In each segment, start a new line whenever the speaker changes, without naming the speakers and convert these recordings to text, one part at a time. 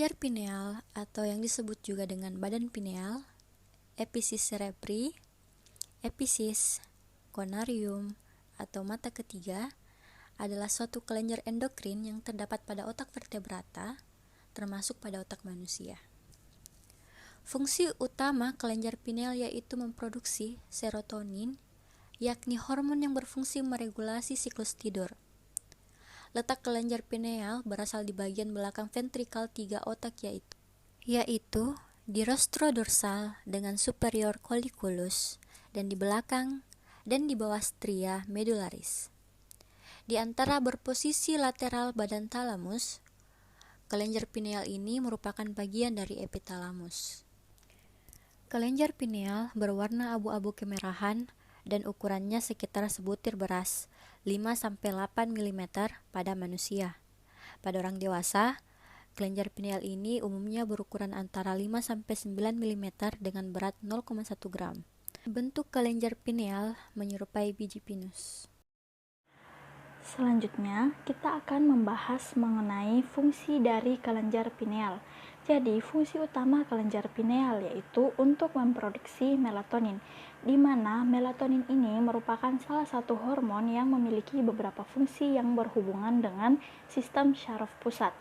Kelenjar pineal atau yang disebut juga dengan badan pineal, episis cerebri, episis, conarium, atau mata ketiga adalah suatu kelenjar endokrin yang terdapat pada otak vertebrata, termasuk pada otak manusia. Fungsi utama kelenjar pineal yaitu memproduksi serotonin, yakni hormon yang berfungsi meregulasi siklus tidur. Letak kelenjar pineal berasal di bagian belakang ventrikal 3 otak yaitu di rostrodorsal dengan superior colliculus dan di belakang dan di bawah stria medullaris. Di antara berposisi lateral badan talamus, kelenjar pineal ini merupakan bagian dari epitalamus. Kelenjar pineal berwarna abu-abu kemerahan dan ukurannya sekitar sebutir beras, 5-8 mm pada manusia. Pada orang dewasa, kelenjar pineal ini umumnya berukuran antara 5-9 mm dengan berat 0,1 gram. Bentuk kelenjar pineal menyerupai biji pinus.
Selanjutnya, kita akan membahas mengenai fungsi dari kelenjar pineal. Jadi, fungsi utama kelenjar pineal yaitu untuk memproduksi melatonin, di mana melatonin ini merupakan salah satu hormon yang memiliki beberapa fungsi yang berhubungan dengan sistem syaraf pusat.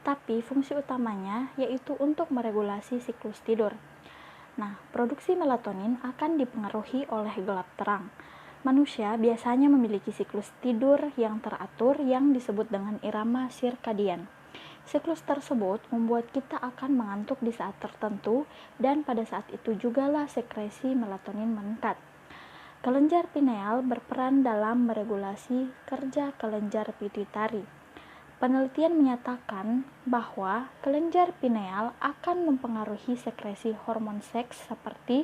Tapi, fungsi utamanya yaitu untuk meregulasi siklus tidur. Nah, produksi melatonin akan dipengaruhi oleh gelap terang. Manusia biasanya memiliki siklus tidur yang teratur yang disebut dengan irama sirkadian. Siklus tersebut membuat kita akan mengantuk di saat tertentu dan pada saat itu jugalah sekresi melatonin meningkat. Kelenjar pineal berperan dalam meregulasi kerja kelenjar pituitari. Penelitian menyatakan bahwa kelenjar pineal akan mempengaruhi sekresi hormon seks seperti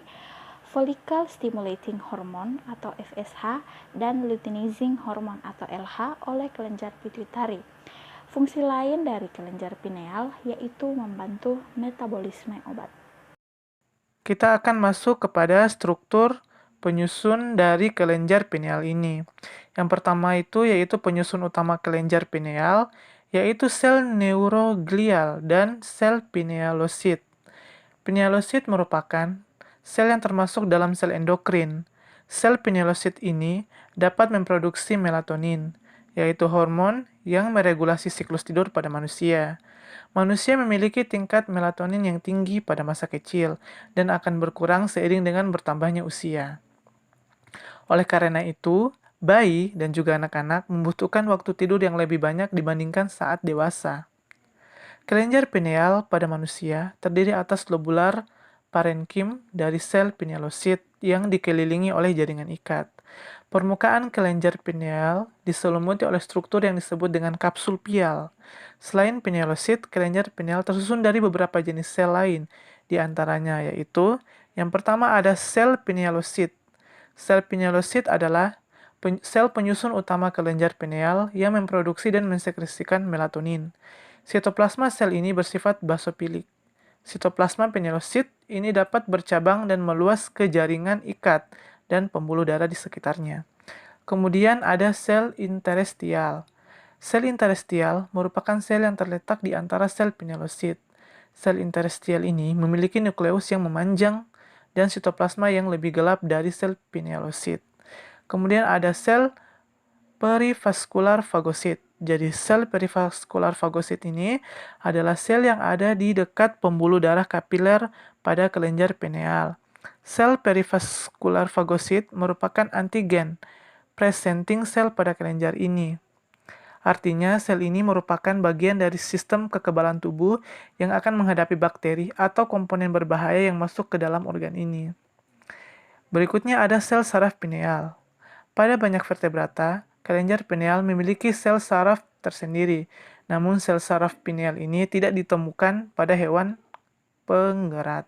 follicle stimulating hormone atau FSH dan luteinizing hormone atau LH oleh kelenjar pituitari. Fungsi lain dari kelenjar pineal yaitu membantu metabolisme obat.
Kita akan masuk kepada struktur penyusun dari kelenjar pineal ini. Yang pertama itu yaitu penyusun utama kelenjar pineal, yaitu sel neuroglial dan sel pinealosit. Pinealosit merupakan sel yang termasuk dalam sel endokrin. Sel pinealosit ini dapat memproduksi melatonin, yaitu hormon yang meregulasi siklus tidur pada manusia. Manusia memiliki tingkat melatonin yang tinggi pada masa kecil dan akan berkurang seiring dengan bertambahnya usia. Oleh karena itu, bayi dan juga anak-anak membutuhkan waktu tidur yang lebih banyak dibandingkan saat dewasa. Kelenjar pineal pada manusia terdiri atas lobular parenkim dari sel pinealosit yang dikelilingi oleh jaringan ikat. Permukaan kelenjar pineal diselumuti oleh struktur yang disebut dengan kapsul pial. Selain pinealosit, kelenjar pineal tersusun dari beberapa jenis sel lain, di antaranya yaitu yang pertama ada sel pinealosit. Sel pinealosit adalah sel penyusun utama kelenjar pineal yang memproduksi dan mensekresikan melatonin. Sitoplasma sel ini bersifat basopilik. Sitoplasma pinealosit ini dapat bercabang dan meluas ke jaringan ikat dan pembuluh darah di sekitarnya. Kemudian ada sel interestial. Sel interestial merupakan sel yang terletak di antara sel pinealosit. Sel interestial ini memiliki nukleus yang memanjang dan sitoplasma yang lebih gelap dari sel pinealosit. Kemudian ada sel perivaskular fagosit. Jadi sel perivaskular fagosit ini adalah sel yang ada di dekat pembuluh darah kapiler pada kelenjar pineal. Sel perivaskular fagosit merupakan antigen presenting sel pada kelenjar ini. Artinya, sel ini merupakan bagian dari sistem kekebalan tubuh yang akan menghadapi bakteri atau komponen berbahaya yang masuk ke dalam organ ini. Berikutnya ada sel saraf pineal. Pada banyak vertebrata, kelenjar pineal memiliki sel saraf tersendiri. Namun sel saraf pineal ini tidak ditemukan pada hewan penggerak.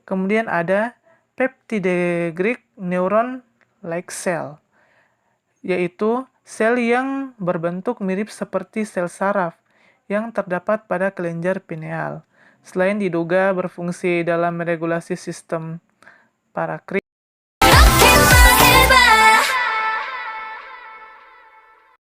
Kemudian ada peptidoglyc neuron-like cell, yaitu sel yang berbentuk mirip seperti sel saraf yang terdapat pada kelenjar pineal. Selain diduga berfungsi dalam meregulasi sistem parakrit,